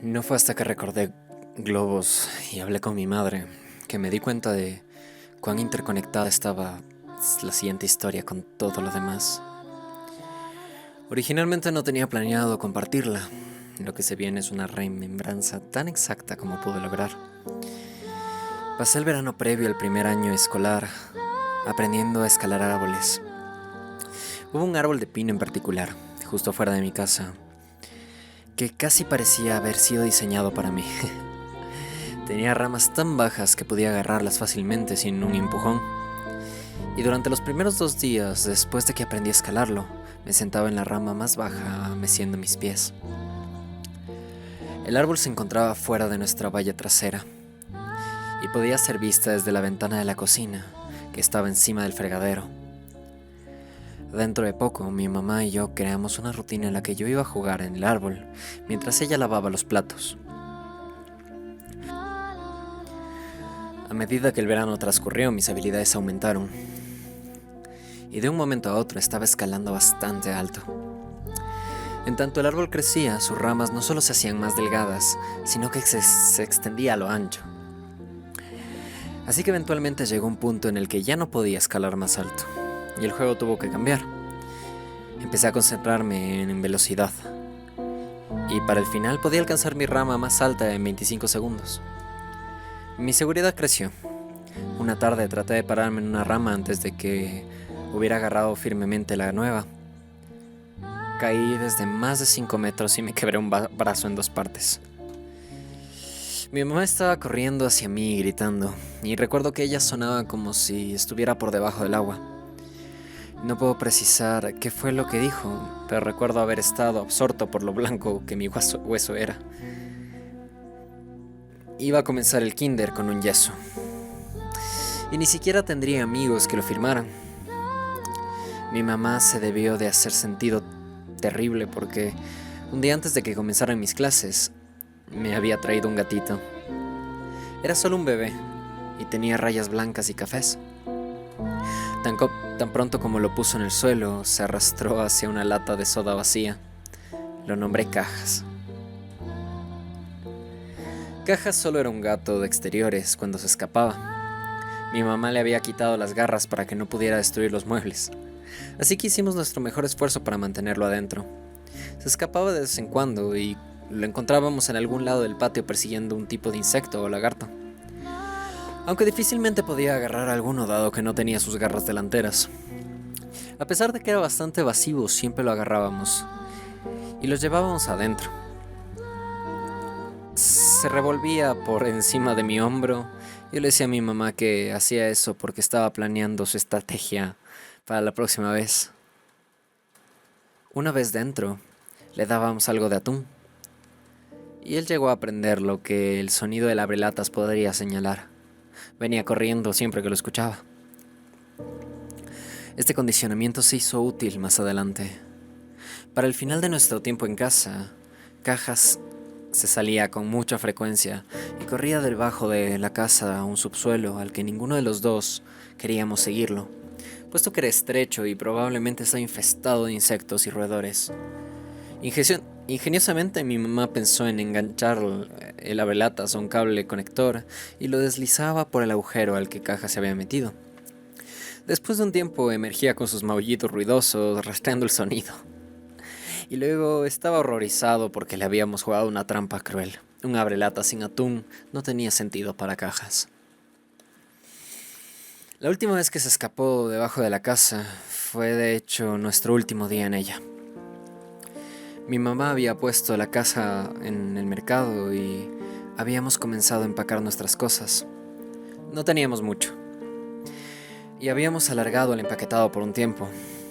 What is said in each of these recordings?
No fue hasta que recordé globos y hablé con mi madre que me di cuenta de cuán interconectada estaba la siguiente historia con todo lo demás. Originalmente no tenía planeado compartirla. Lo que se viene es una remembranza tan exacta como pude lograr. Pasé el verano previo al primer año escolar aprendiendo a escalar árboles. Hubo un árbol de pino en particular, justo fuera de mi casa, que casi parecía haber sido diseñado para mí. Tenía ramas tan bajas que podía agarrarlas fácilmente sin un empujón. Y durante los primeros 2 días, después de que aprendí a escalarlo, me sentaba en la rama más baja, meciendo mis pies. El árbol se encontraba fuera de nuestra valla trasera y podía ser vista desde la ventana de la cocina, que estaba encima del fregadero. Dentro de poco, mi mamá y yo creamos una rutina en la que yo iba a jugar en el árbol mientras ella lavaba los platos. A medida que el verano transcurrió, mis habilidades aumentaron y de un momento a otro estaba escalando bastante alto. En tanto el árbol crecía, sus ramas no solo se hacían más delgadas, sino que se extendía a lo ancho. Así que eventualmente llegó un punto en el que ya no podía escalar más alto, y el juego tuvo que cambiar. Empecé a concentrarme en velocidad, y para el final podía alcanzar mi rama más alta en 25 segundos. Mi seguridad creció. Una tarde traté de pararme en una rama antes de que hubiera agarrado firmemente la nueva. Caí desde más de 5 metros y me quebré un brazo en 2 partes. Mi mamá estaba corriendo hacia mí gritando, y recuerdo que ella sonaba como si estuviera por debajo del agua. No puedo precisar qué fue lo que dijo, pero recuerdo haber estado absorto por lo blanco que mi hueso era. Iba a comenzar el kinder con un yeso, y ni siquiera tendría amigos que lo firmaran. Mi mamá se debió de hacer sentido terrible porque un día antes de que comenzaran mis clases, me había traído un gatito. Era solo un bebé y tenía rayas blancas y cafés. Tan pronto como lo puso en el suelo, se arrastró hacia una lata de soda vacía. Lo nombré Cajas. Cajas solo era un gato de exteriores cuando se escapaba. Mi mamá le había quitado las garras para que no pudiera destruir los muebles. Así que hicimos nuestro mejor esfuerzo para mantenerlo adentro. Se escapaba de vez en cuando y lo encontrábamos en algún lado del patio persiguiendo un tipo de insecto o lagarto. Aunque difícilmente podía agarrar a alguno dado que no tenía sus garras delanteras. A pesar de que era bastante evasivo, siempre lo agarrábamos y lo llevábamos adentro. Se revolvía por encima de mi hombro. Yo le decía a mi mamá que hacía eso porque estaba planeando su estrategia para la próxima vez. Una vez dentro, le dábamos algo de atún, y él llegó a aprender lo que el sonido del abrelatas podría señalar. Venía corriendo siempre que lo escuchaba. Este condicionamiento se hizo útil más adelante. Para el final de nuestro tiempo en casa, Cajas se salía con mucha frecuencia y corría debajo de la casa a un subsuelo al que ninguno de los dos queríamos seguirlo, puesto que era estrecho y probablemente estaba infestado de insectos y roedores. Ingeniosamente mi mamá pensó en enganchar el abrelatas a un cable conector y lo deslizaba por el agujero al que Caja se había metido. Después de un tiempo emergía con sus maullidos ruidosos, rastreando el sonido. Y luego estaba horrorizado porque le habíamos jugado una trampa cruel. Un abrelatas sin atún no tenía sentido para Cajas. La última vez que se escapó debajo de la casa fue de hecho nuestro último día en ella. Mi mamá había puesto la casa en el mercado y habíamos comenzado a empacar nuestras cosas. No teníamos mucho. Y habíamos alargado el empaquetado por un tiempo,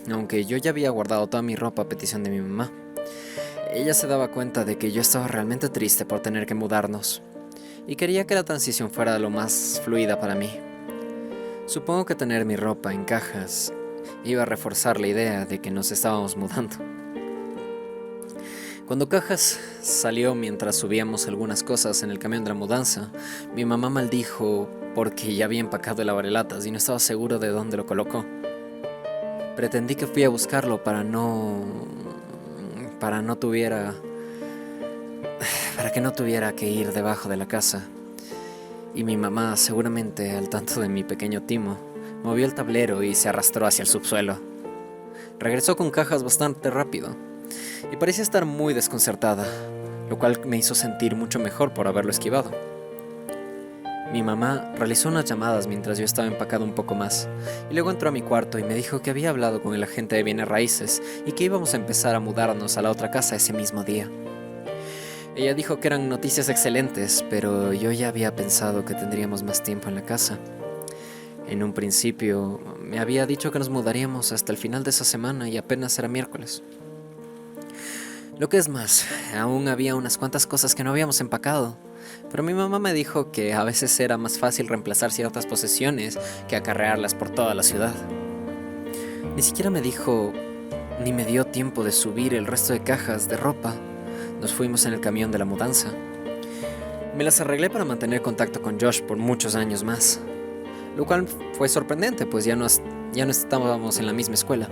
aunque yo ya había guardado toda mi ropa a petición de mi mamá. Ella se daba cuenta de que yo estaba realmente triste por tener que mudarnos, y quería que la transición fuera lo más fluida para mí. Supongo que tener mi ropa en cajas iba a reforzar la idea de que nos estábamos mudando. Cuando Cajas salió mientras subíamos algunas cosas en el camión de la mudanza, mi mamá maldijo porque ya había empacado el abrelatas y no estaba seguro de dónde lo colocó. Pretendí que fui a buscarlo para no tuviera, para que no tuviera que ir debajo de la casa. Y mi mamá, seguramente al tanto de mi pequeño timo, movió el tablero y se arrastró hacia el subsuelo. Regresó con cajas bastante rápido y parecía estar muy desconcertada, lo cual me hizo sentir mucho mejor por haberlo esquivado. Mi mamá realizó unas llamadas mientras yo estaba empacado un poco más, y luego entró a mi cuarto y me dijo que había hablado con el agente de bienes raíces y que íbamos a empezar a mudarnos a la otra casa ese mismo día. Ella dijo que eran noticias excelentes, pero yo ya había pensado que tendríamos más tiempo en la casa. En un principio me había dicho que nos mudaríamos hasta el final de esa semana y apenas era miércoles. Lo que es más, aún había unas cuantas cosas que no habíamos empacado, pero mi mamá me dijo que a veces era más fácil reemplazar ciertas posesiones que acarrearlas por toda la ciudad. Ni siquiera me dijo ni me dio tiempo de subir el resto de cajas de ropa. Nos fuimos en el camión de la mudanza. Me las arreglé para mantener contacto con Josh por muchos años más, lo cual fue sorprendente, pues ya no estábamos en la misma escuela.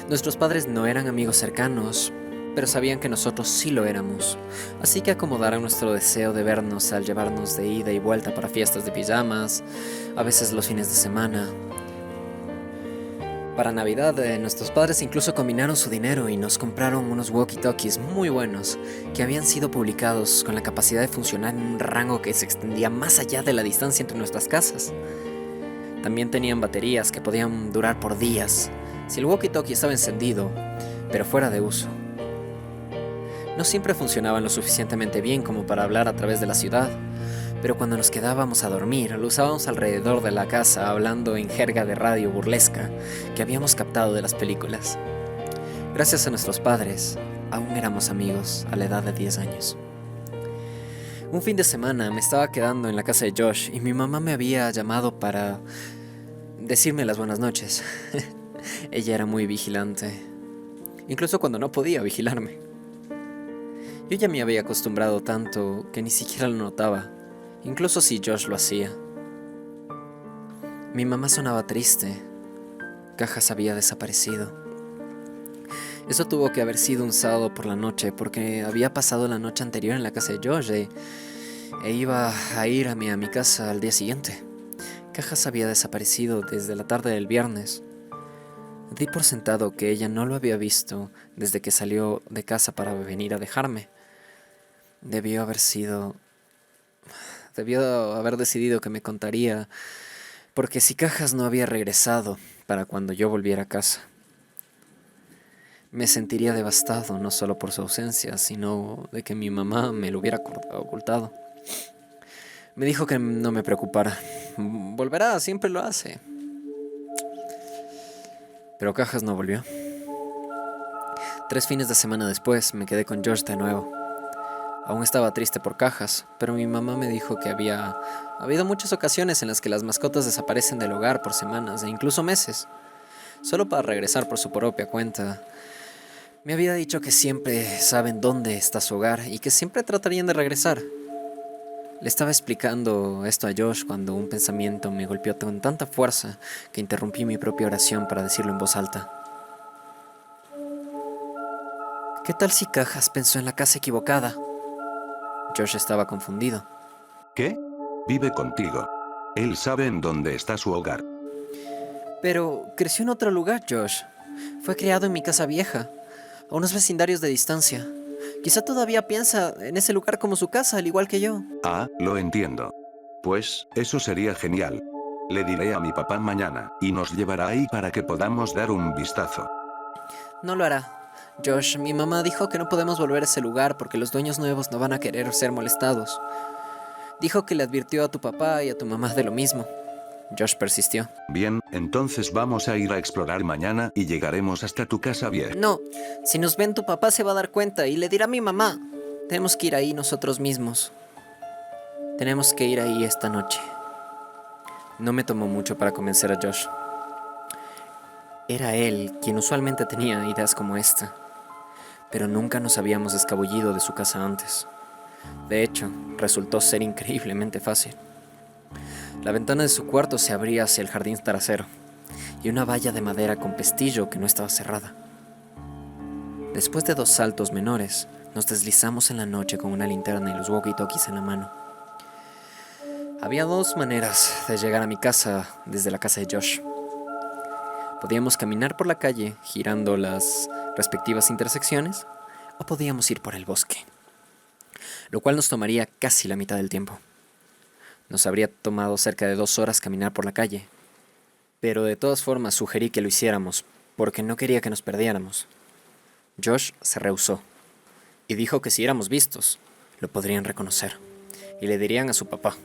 Nuestros padres no eran amigos cercanos, pero sabían que nosotros sí lo éramos, así que acomodaron nuestro deseo de vernos al llevarnos de ida y vuelta para fiestas de pijamas, a veces los fines de semana. Para Navidad, nuestros padres incluso combinaron su dinero y nos compraron unos walkie-talkies muy buenos que habían sido publicados con la capacidad de funcionar en un rango que se extendía más allá de la distancia entre nuestras casas. También tenían baterías que podían durar por días si el walkie-talkie estaba encendido, pero fuera de uso. No siempre funcionaban lo suficientemente bien como para hablar a través de la ciudad, pero cuando nos quedábamos a dormir, lo usábamos alrededor de la casa hablando en jerga de radio burlesca que habíamos captado de las películas. Gracias a nuestros padres, aún éramos amigos a la edad de 10 años. Un fin de semana me estaba quedando en la casa de Josh y mi mamá me había llamado para decirme las buenas noches. Ella era muy vigilante, incluso cuando no podía vigilarme. Yo ya me había acostumbrado tanto que ni siquiera lo notaba, incluso si Josh lo hacía. Mi mamá sonaba triste. Cajas había desaparecido. Eso tuvo que haber sido un sábado por la noche, porque había pasado la noche anterior en la casa de Josh e iba a ir a mi casa al día siguiente. Cajas había desaparecido desde la tarde del viernes. Di por sentado que ella no lo había visto desde que salió de casa para venir a dejarme. Debió haber decidido que me contaría, porque si Cajas no había regresado para cuando yo volviera a casa, me sentiría devastado no solo por su ausencia, sino de que mi mamá me lo hubiera ocultado. Me dijo que no me preocupara. Volverá, siempre lo hace. Pero Cajas no volvió. 3 fines de semana después me quedé con George de nuevo. Aún estaba triste por Cajas, pero mi mamá me dijo que había habido muchas ocasiones en las que las mascotas desaparecen del hogar por semanas e incluso meses, solo para regresar por su propia cuenta. Me había dicho que siempre saben dónde está su hogar y que siempre tratarían de regresar. Le estaba explicando esto a Josh cuando un pensamiento me golpeó con tanta fuerza que interrumpí mi propia oración para decirlo en voz alta. ¿Qué tal si Cajas pensó en la casa equivocada? Josh estaba confundido. ¿Qué? Vive contigo. Él sabe en dónde está su hogar. Pero creció en otro lugar, Josh. Fue criado en mi casa vieja, a unos vecindarios de distancia. Quizá todavía piensa en ese lugar como su casa, al igual que yo. Ah, lo entiendo. Pues, eso sería genial. Le diré a mi papá mañana, y nos llevará ahí para que podamos dar un vistazo. No lo hará. Josh, mi mamá dijo que no podemos volver a ese lugar porque los dueños nuevos no van a querer ser molestados. Dijo que le advirtió a tu papá y a tu mamá de lo mismo. Josh persistió. Bien, entonces vamos a ir a explorar mañana y llegaremos hasta tu casa vieja. No, si nos ven tu papá se va a dar cuenta y le dirá a mi mamá. Tenemos que ir ahí nosotros mismos. Tenemos que ir ahí esta noche. No me tomó mucho para convencer a Josh. Era él quien usualmente tenía ideas como esta, pero nunca nos habíamos escabullido de su casa antes. De hecho, resultó ser increíblemente fácil. La ventana de su cuarto se abría hacia el jardín trasero y una valla de madera con pestillo que no estaba cerrada. Después de 2 saltos menores, nos deslizamos en la noche con una linterna y los walkie-talkies en la mano. Había 2 maneras de llegar a mi casa desde la casa de Josh. Podíamos caminar por la calle, girando las respectivas intersecciones, o podíamos ir por el bosque, lo cual nos tomaría casi la mitad del tiempo. Nos habría tomado cerca de 2 horas caminar por la calle, pero de todas formas sugerí que lo hiciéramos, porque no quería que nos perdiéramos. Josh se rehusó, y dijo que si éramos vistos, lo podrían reconocer, y le dirían a su papá.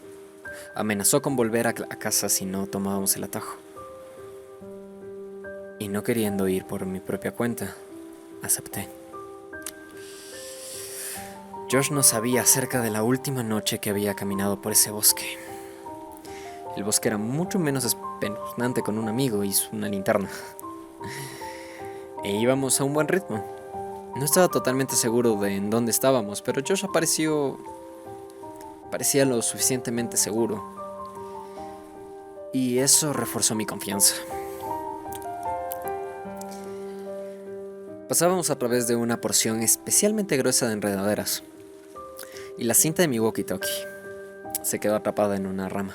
Amenazó con volver a casa si no tomábamos el atajo. Y no queriendo ir por mi propia cuenta, acepté. Josh no sabía acerca de la última noche que había caminado por ese bosque. El bosque era mucho menos espeluznante con un amigo y una linterna. E íbamos a un buen ritmo. No estaba totalmente seguro de en dónde estábamos, pero Josh parecía lo suficientemente seguro. Y eso reforzó mi confianza. Pasábamos a través de una porción especialmente gruesa de enredaderas, y la cinta de mi walkie-talkie se quedó atrapada en una rama.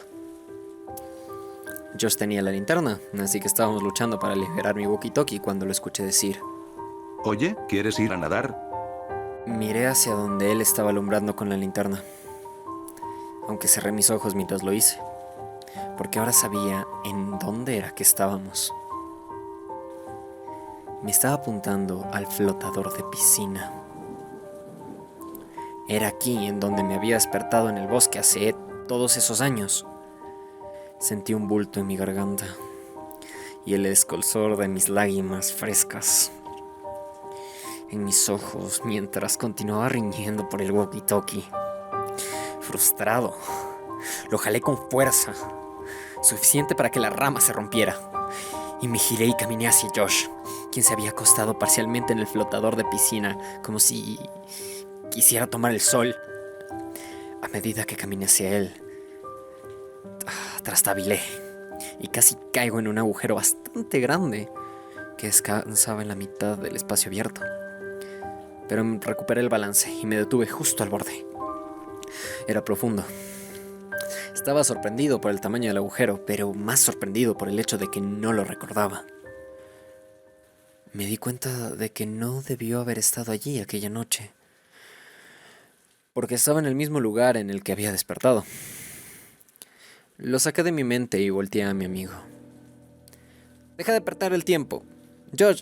Josh tenía la linterna, así que estábamos luchando para liberar mi walkie-talkie cuando lo escuché decir: Oye, ¿quieres ir a nadar? Miré hacia donde él estaba alumbrando con la linterna, aunque cerré mis ojos mientras lo hice, porque ahora sabía en dónde era que estábamos. Me estaba apuntando al flotador de piscina. Era aquí en donde me había despertado en el bosque hace todos esos años. Sentí un bulto en mi garganta y el escozor de mis lágrimas frescas en mis ojos mientras continuaba riñendo por el walkie-talkie. Frustrado, lo jalé con fuerza, suficiente para que la rama se rompiera, y me giré y caminé hacia Josh, quien se había acostado parcialmente en el flotador de piscina, como si quisiera tomar el sol. A medida que caminé hacia él, trastabilé y casi caigo en un agujero bastante grande que descansaba en la mitad del espacio abierto. Pero recuperé el balance y me detuve justo al borde. Era profundo. Estaba sorprendido por el tamaño del agujero, pero más sorprendido por el hecho de que no lo recordaba. Me di cuenta de que no debió haber estado allí aquella noche, porque estaba en el mismo lugar en el que había despertado. Lo saqué de mi mente y volteé a mi amigo. Deja de perder el tiempo. Josh,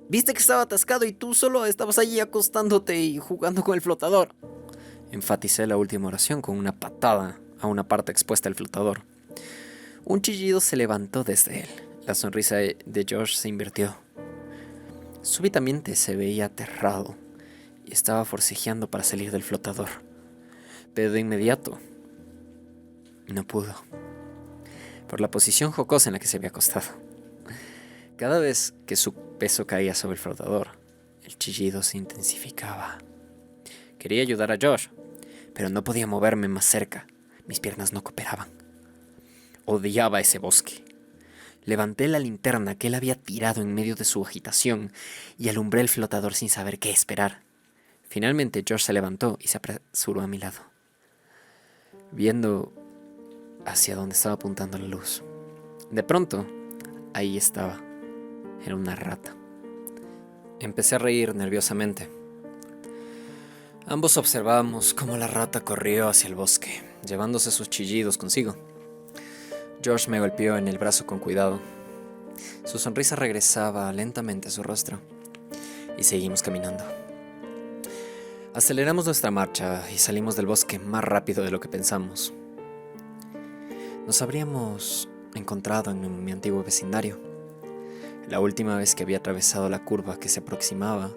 ¿viste que estaba atascado y tú solo estabas allí acostándote y jugando con el flotador? Enfaticé la última oración con una patada a una parte expuesta del flotador. Un chillido se levantó desde él. La sonrisa de Josh se invirtió. Súbitamente se veía aterrado y estaba forcejeando para salir del flotador. Pero de inmediato no pudo, por la posición jocosa en la que se había acostado. Cada vez que su peso caía sobre el flotador, el chillido se intensificaba. Quería ayudar a Josh, pero no podía moverme más cerca. Mis piernas no cooperaban. Odiaba ese bosque. Levanté la linterna que él había tirado en medio de su agitación y alumbré el flotador sin saber qué esperar. Finalmente Josh se levantó y se apresuró a mi lado, viendo hacia donde estaba apuntando la luz. De pronto, ahí estaba. Era una rata. Empecé a reír nerviosamente. Ambos observábamos cómo la rata corrió hacia el bosque, llevándose sus chillidos consigo. Josh me golpeó en el brazo con cuidado. Su sonrisa regresaba lentamente a su rostro y seguimos caminando. Aceleramos nuestra marcha y salimos del bosque más rápido de lo que pensamos. Nos habríamos encontrado en mi antiguo vecindario. La última vez que había atravesado la curva que se aproximaba,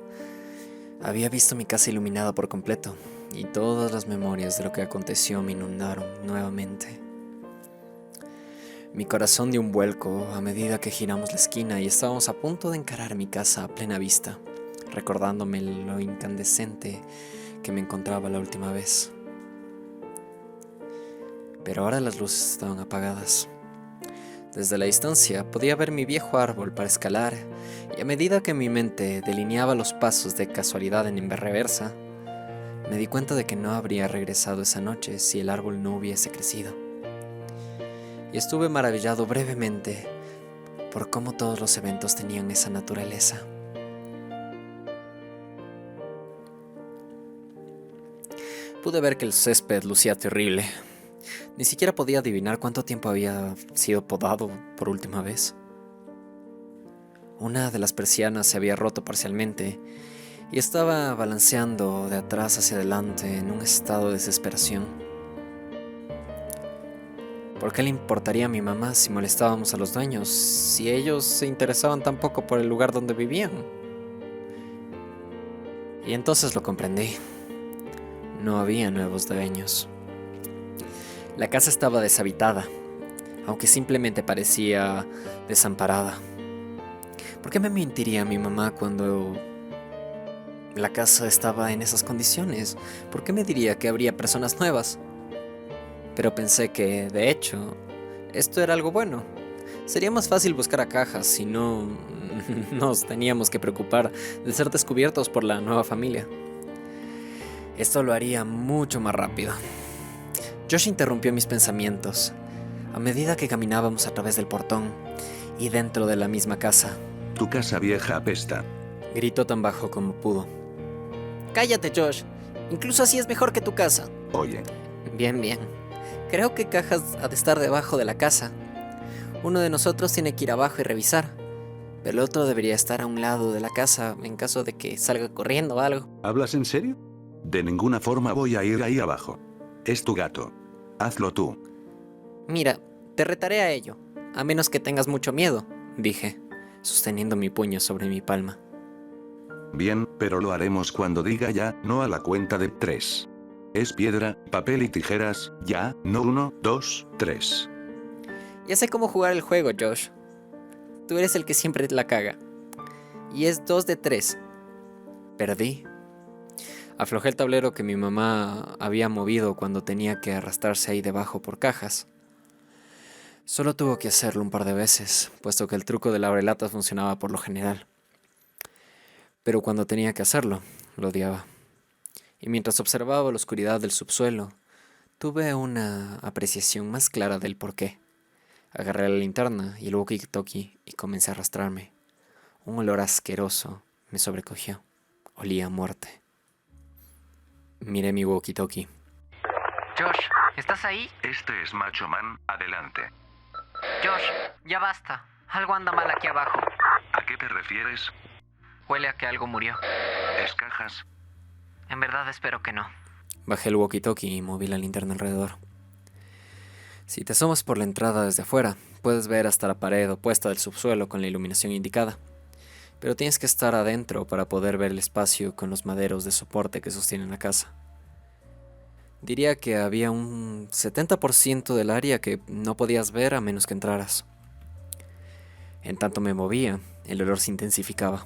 había visto mi casa iluminada por completo y todas las memorias de lo que aconteció me inundaron nuevamente. Mi corazón dio un vuelco a medida que giramos la esquina y estábamos a punto de encarar mi casa a plena vista, recordándome lo incandescente que me encontraba la última vez. Pero ahora las luces estaban apagadas. Desde la distancia podía ver mi viejo árbol para escalar, y a medida que mi mente delineaba los pasos de casualidad en reversa, me di cuenta de que no habría regresado esa noche si el árbol no hubiese crecido. Y estuve maravillado brevemente por cómo todos los eventos tenían esa naturaleza. Pude ver que el césped lucía terrible. Ni siquiera podía adivinar cuánto tiempo había sido podado por última vez. Una de las persianas se había roto parcialmente y estaba balanceando de atrás hacia adelante en un estado de desesperación. ¿Por qué le importaría a mi mamá si molestábamos a los dueños, si ellos se interesaban tan poco por el lugar donde vivían? Y entonces lo comprendí. No había nuevos dueños. La casa estaba deshabitada, aunque simplemente parecía desamparada. ¿Por qué me mentiría mi mamá cuando la casa estaba en esas condiciones? ¿Por qué me diría que habría personas nuevas? Pero pensé que, de hecho, esto era algo bueno. Sería más fácil buscar a Cajas si no nos teníamos que preocupar de ser descubiertos por la nueva familia. Esto lo haría mucho más rápido. Josh interrumpió mis pensamientos a medida que caminábamos a través del portón y dentro de la misma casa. Tu casa vieja apesta. Gritó tan bajo como pudo. Cállate, Josh. Incluso así es mejor que tu casa. Oye, Bien. Creo que Cajas ha de estar debajo de la casa. Uno de nosotros tiene que ir abajo y revisar, pero el otro debería estar a un lado de la casa en caso de que salga corriendo o algo. ¿hablas en serio? De ninguna forma voy a ir ahí abajo. Es tu gato. Hazlo tú. Mira, te retaré a ello, a menos que tengas mucho miedo, dije, sosteniendo mi puño sobre mi palma. Bien, pero lo haremos cuando diga ya, no a la cuenta de 3. Es piedra, papel y tijeras, ya, no 1, 2, 3. Ya sé cómo jugar el juego, Josh. Tú eres el que siempre la caga. Y es 2 de 3. Perdí. Aflojé el tablero que mi mamá había movido cuando tenía que arrastrarse ahí debajo por Cajas. Solo tuvo que hacerlo un par de veces, puesto que el truco del abrelatas funcionaba por lo general. Pero cuando tenía que hacerlo, lo odiaba. Y mientras observaba la oscuridad del subsuelo, tuve una apreciación más clara del porqué. Agarré la linterna y el walkie-talkie y comencé a arrastrarme. Un olor asqueroso me sobrecogió. Olía a muerte. Miré mi walkie-talkie. Josh, ¿estás ahí? Este es Macho Man, adelante. Josh, ya basta. Algo anda mal aquí abajo. ¿A qué te refieres? Huele a que algo murió. ¿Es Cajas? En verdad espero que no. Bajé el walkie-talkie y moví la linterna alrededor. Si te asomas por la entrada desde afuera, puedes ver hasta la pared opuesta del subsuelo con la iluminación indicada. Pero tienes que estar adentro para poder ver el espacio con los maderos de soporte que sostienen la casa. Diría que había un 70% del área que no podías ver a menos que entraras. En tanto me movía, el olor se intensificaba.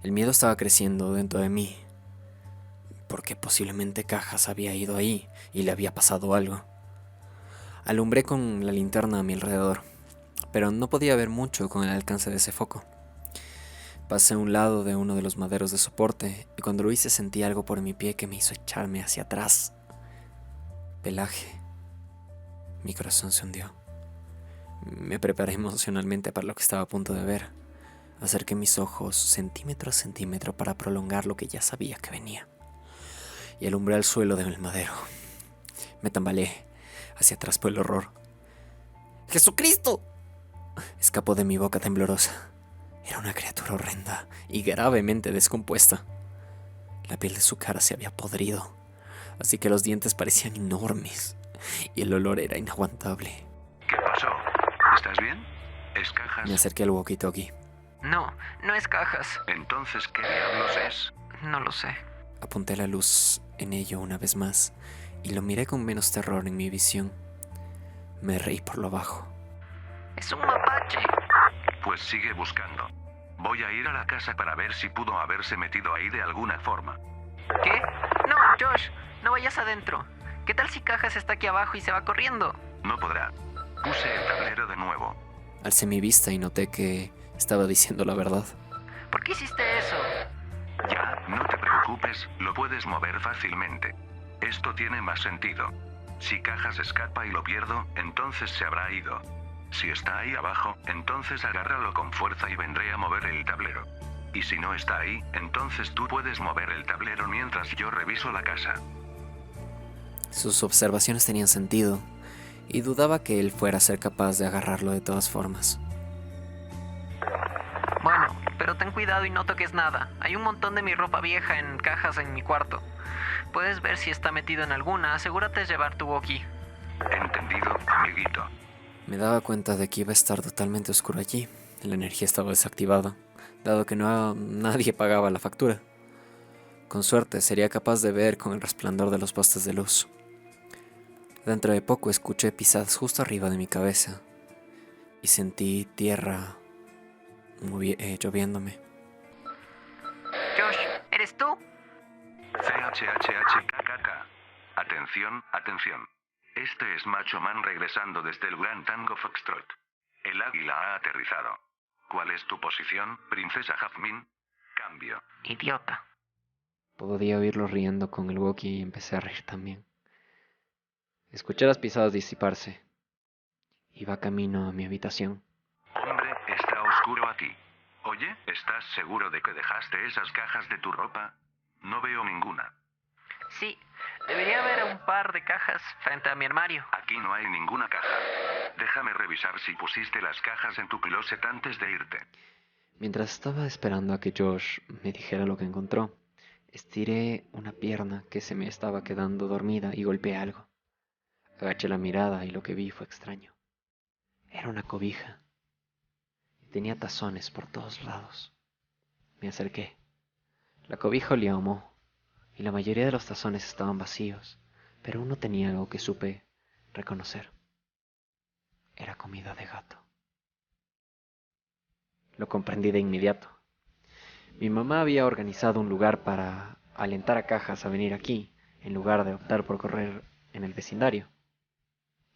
El miedo estaba creciendo dentro de mí, porque posiblemente Cajas había ido ahí y le había pasado algo. Alumbré con la linterna a mi alrededor, pero no podía ver mucho con el alcance de ese foco. Pasé a un lado de uno de los maderos de soporte y cuando lo hice sentí algo por mi pie que me hizo echarme hacia atrás. Pelaje. Mi corazón se hundió. Me preparé emocionalmente para lo que estaba a punto de ver. Acerqué mis ojos centímetro a centímetro para prolongar lo que ya sabía que venía. Y alumbré al suelo del madero. Me tambaleé hacia atrás por el horror. ¡Jesucristo! Escapó de mi boca temblorosa. Era una criatura horrenda y gravemente descompuesta. La piel de su cara se había podrido, así que los dientes parecían enormes y el olor era inaguantable. ¿Qué pasó? ¿Estás bien? ¿Es Cajas? Me acerqué al walkie-talkie. No es Cajas. Entonces, ¿qué diablos es? No lo sé. Apunté la luz en ello una vez más y lo miré con menos terror en mi visión. Me reí por lo bajo. Es un mapache. Pues sigue buscando. Voy a ir a la casa para ver si pudo haberse metido ahí de alguna forma. ¿Qué? No, Josh, no vayas adentro. ¿Qué tal si Cajas está aquí abajo y se va corriendo? No podrá. Puse el tablero de nuevo. Alcé mi vista y noté que estaba diciendo la verdad. ¿Por qué hiciste eso? Ya, no te preocupes, lo puedes mover fácilmente. Esto tiene más sentido. Si Cajas escapa y lo pierdo, entonces se habrá ido. Si está ahí abajo, entonces agárralo con fuerza y vendré a mover el tablero. Y si no está ahí, entonces tú puedes mover el tablero mientras yo reviso la casa. Sus observaciones tenían sentido, y dudaba que él fuera a ser capaz de agarrarlo de todas formas. Bueno, pero ten cuidado y no toques nada. Hay un montón de mi ropa vieja en cajas en mi cuarto. Puedes ver si está metido en alguna. Asegúrate de llevar tu walkie. Entendido, amiguito. Me daba cuenta de que iba a estar totalmente oscuro allí. La energía estaba desactivada, dado que nadie pagaba la factura. Con suerte sería capaz de ver con el resplandor de los postes de luz. Dentro de poco escuché pisadas justo arriba de mi cabeza y sentí tierra lloviéndome. Josh, ¿eres tú? CHHHKKK. Atención, atención. Este es Macho Man regresando desde el Gran Tango Foxtrot. El águila ha aterrizado. ¿Cuál es tu posición, princesa Jazmín? Cambio. Idiota. Podía oírlo riendo con el walkie y empecé a reír también. Escuché las pisadas disiparse. Iba camino a mi habitación. Hombre, está oscuro aquí. Oye, ¿estás seguro de que dejaste esas cajas de tu ropa? No veo ninguna. Sí, debería haber un par de cajas frente a mi armario. Aquí no hay ninguna caja. Déjame revisar si pusiste las cajas en tu closet antes de irte. Mientras estaba esperando a que Josh me dijera lo que encontró, estiré una pierna que se me estaba quedando dormida y golpeé algo. Agaché la mirada y lo que vi fue extraño. Era una cobija. Tenía tazones por todos lados. Me acerqué. La cobija olía a moho, y la mayoría de los tazones estaban vacíos, pero uno tenía algo que supe reconocer. Era comida de gato. Lo comprendí de inmediato. Mi mamá había organizado un lugar para alentar a Cajas a venir aquí, en lugar de optar por correr en el vecindario.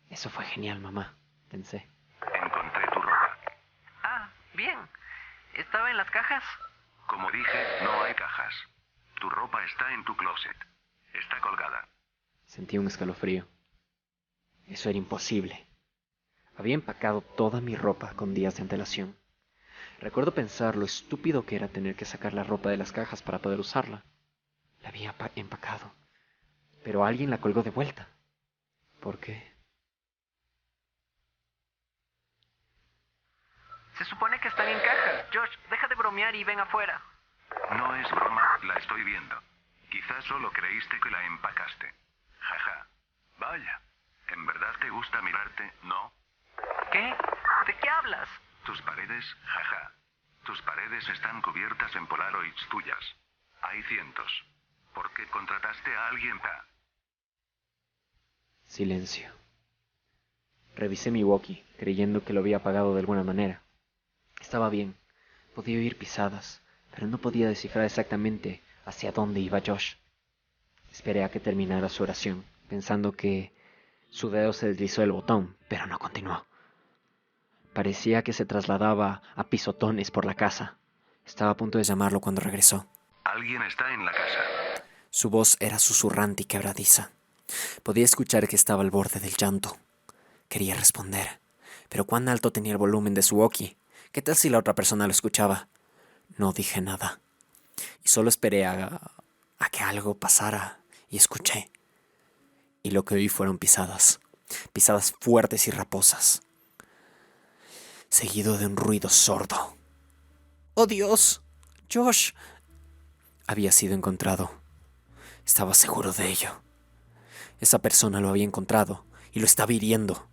Eso fue genial, mamá, pensé. Encontré tu ropa. Ah, bien. ¿Estaba en las cajas? Como dije, no hay cajas. Tu ropa está en tu closet. Está colgada. Sentí un escalofrío. Eso era imposible. Había empacado toda mi ropa con días de antelación. Recuerdo pensar lo estúpido que era tener que sacar la ropa de las cajas para poder usarla. La había empacado, pero alguien la colgó de vuelta. ¿Por qué? Se supone que están en cajas. Josh, deja de bromear y ven afuera. No es broma, la estoy viendo. Quizás solo creíste que la empacaste. Jaja. Vaya. ¿En verdad te gusta mirarte? ¿No? ¿Qué? ¿De qué hablas? Tus paredes, jaja. Tus paredes están cubiertas en Polaroids tuyas. Hay cientos. ¿Por qué contrataste a alguien para...? Silencio. Revisé mi walkie, creyendo que lo había apagado de alguna manera. Estaba bien. Podía oír pisadas, pero no podía descifrar exactamente hacia dónde iba Josh. Esperé a que terminara su oración, pensando que su dedo se deslizó el botón, pero no continuó. Parecía que se trasladaba a pisotones por la casa. Estaba a punto de llamarlo cuando regresó. Alguien está en la casa. Su voz era susurrante y quebradiza. Podía escuchar que estaba al borde del llanto. Quería responder, pero ¿cuán alto tenía el volumen de su walkie? ¿Qué tal si la otra persona lo escuchaba? No dije nada, y solo esperé a que algo pasara, y escuché. Y lo que oí fueron pisadas fuertes y raposas, seguido de un ruido sordo. ¡Oh, Dios! ¡Josh! Había sido encontrado. Estaba seguro de ello. Esa persona lo había encontrado y lo estaba hiriendo.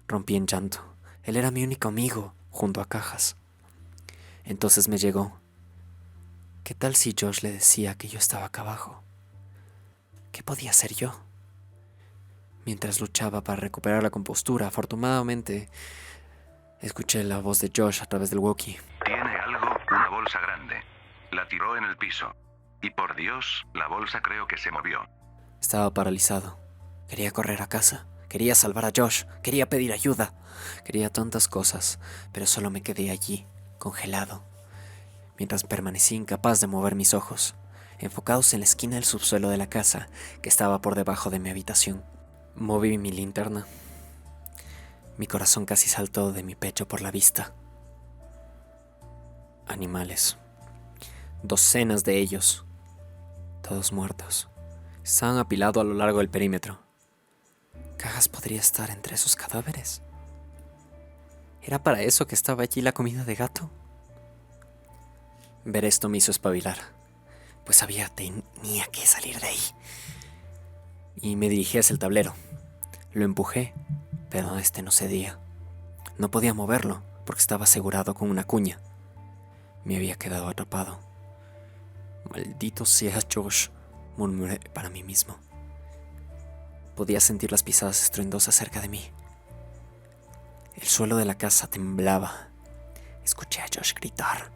Rompí en llanto. Él era mi único amigo, junto a Cajas. Entonces me llegó. ¿Qué tal si Josh le decía que yo estaba acá abajo? ¿Qué podía hacer yo? Mientras luchaba para recuperar la compostura, afortunadamente, escuché la voz de Josh a través del walkie. Tiene algo, una bolsa grande. La tiró en el piso. Y por Dios, la bolsa creo que se movió. Estaba paralizado. Quería correr a casa. Quería salvar a Josh, quería pedir ayuda, quería tantas cosas, pero solo me quedé allí, congelado, mientras permanecí incapaz de mover mis ojos, enfocados en la esquina del subsuelo de la casa que estaba por debajo de mi habitación. Moví mi linterna. Mi corazón casi saltó de mi pecho por la vista. Animales. Docenas de ellos, todos muertos. Estaban apilados a lo largo del perímetro. ¿Cajas podría estar entre esos cadáveres? ¿Era para eso que estaba allí la comida de gato? Ver esto me hizo espabilar, pues tenía que salir de ahí. Y me dirigí hacia el tablero. Lo empujé, pero este no cedía. No podía moverlo, porque estaba asegurado con una cuña. Me había quedado atrapado. Maldito sea Josh, murmuré para mí mismo. Podía sentir las pisadas estruendosas cerca de mí. El suelo de la casa temblaba. Escuché a Josh gritar,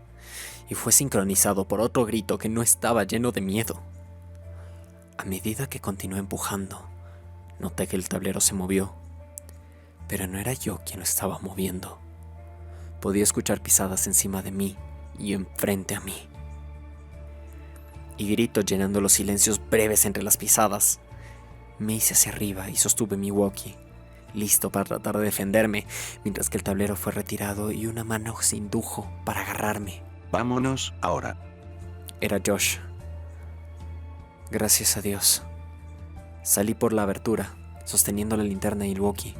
y fue sincronizado por otro grito que no estaba lleno de miedo. A medida que continué empujando, noté que el tablero se movió, pero no era yo quien lo estaba moviendo. Podía escuchar pisadas encima de mí y enfrente a mí, y gritos llenando los silencios breves entre las pisadas. Me hice hacia arriba y sostuve mi walkie, listo para tratar de defenderme, mientras que el tablero fue retirado y una mano se indujo para agarrarme. Vámonos ahora. Era Josh. Gracias a Dios. Salí por la abertura, sosteniendo la linterna y el walkie.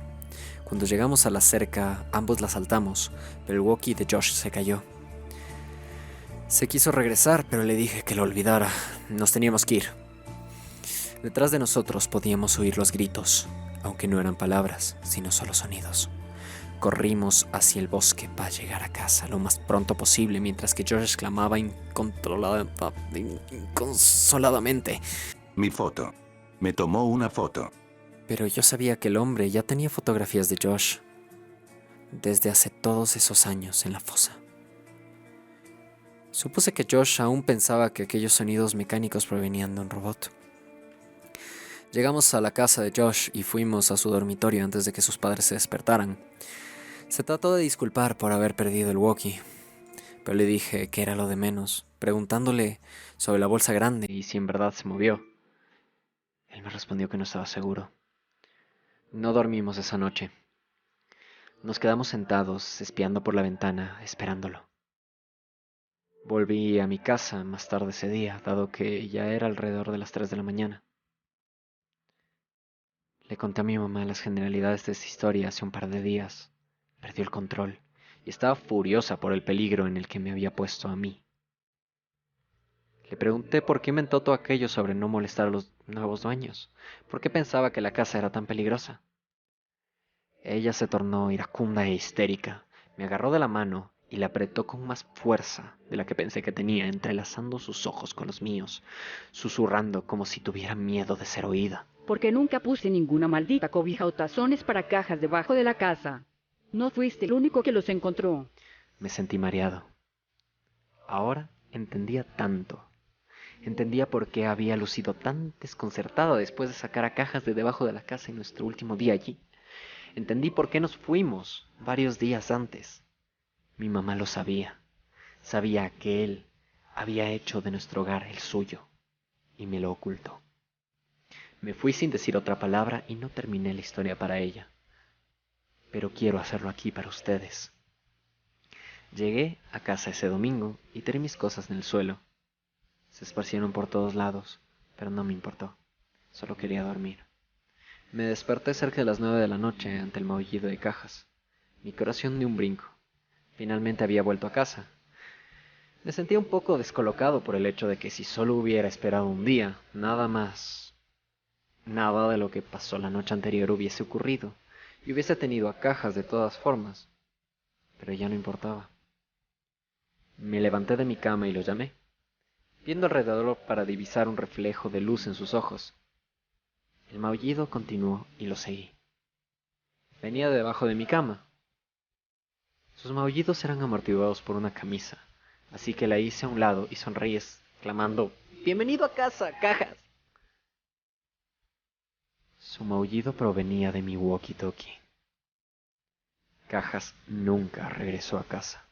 Cuando llegamos a la cerca, ambos la saltamos, pero el walkie de Josh se cayó. Se quiso regresar, pero le dije que lo olvidara. Nos teníamos que ir. Detrás de nosotros podíamos oír los gritos, aunque no eran palabras, sino solo sonidos. Corrimos hacia el bosque para llegar a casa lo más pronto posible, mientras que Josh exclamaba inconsoladamente: Mi foto. Me tomó una foto. Pero yo sabía que el hombre ya tenía fotografías de Josh desde hace todos esos años en la fosa. Supuse que Josh aún pensaba que aquellos sonidos mecánicos provenían de un robot. Llegamos a la casa de Josh y fuimos a su dormitorio antes de que sus padres se despertaran. Se trató de disculpar por haber perdido el walkie, pero le dije que era lo de menos, preguntándole sobre la bolsa grande y si en verdad se movió. Él me respondió que no estaba seguro. No dormimos esa noche. Nos quedamos sentados, espiando por la ventana, esperándolo. Volví a mi casa más tarde ese día, dado que ya era alrededor de las 3 de la mañana. Le conté a mi mamá las generalidades de esta historia hace un par de días. Perdió el control y estaba furiosa por el peligro en el que me había puesto a mí. Le pregunté por qué inventó todo aquello sobre no molestar a los nuevos dueños, por qué pensaba que la casa era tan peligrosa. Ella se tornó iracunda e histérica, me agarró de la mano y la apretó con más fuerza de la que pensé que tenía, entrelazando sus ojos con los míos, susurrando como si tuviera miedo de ser oída. Porque nunca puse ninguna maldita cobija o tazones para cajas debajo de la casa. No fuiste el único que los encontró. Me sentí mareado. Ahora entendía tanto. Entendía por qué había lucido tan desconcertada después de sacar a cajas de debajo de la casa en nuestro último día allí. Entendí por qué nos fuimos varios días antes. Mi mamá lo sabía. Sabía que él había hecho de nuestro hogar el suyo y me lo ocultó. Me fui sin decir otra palabra y no terminé la historia para ella. Pero quiero hacerlo aquí para ustedes. Llegué a casa ese domingo y tiré mis cosas en el suelo. Se esparcieron por todos lados, pero no me importó. Solo quería dormir. Me desperté cerca de las 9 de la noche ante el maullido de cajas. Mi corazón dio un brinco. Finalmente había vuelto a casa. Me sentía un poco descolocado por el hecho de que si solo hubiera esperado un día, nada de lo que pasó la noche anterior hubiese ocurrido, y hubiese tenido a cajas de todas formas. Pero ya no importaba. Me levanté de mi cama y lo llamé, viendo alrededor para divisar un reflejo de luz en sus ojos. El maullido continuó y lo seguí. Venía de debajo de mi cama. Sus maullidos eran amortiguados por una camisa, así que la hice a un lado y sonreí exclamando: «¡Bienvenido a casa, cajas!». Su maullido provenía de mi walkie-talkie. Cajas nunca regresó a casa.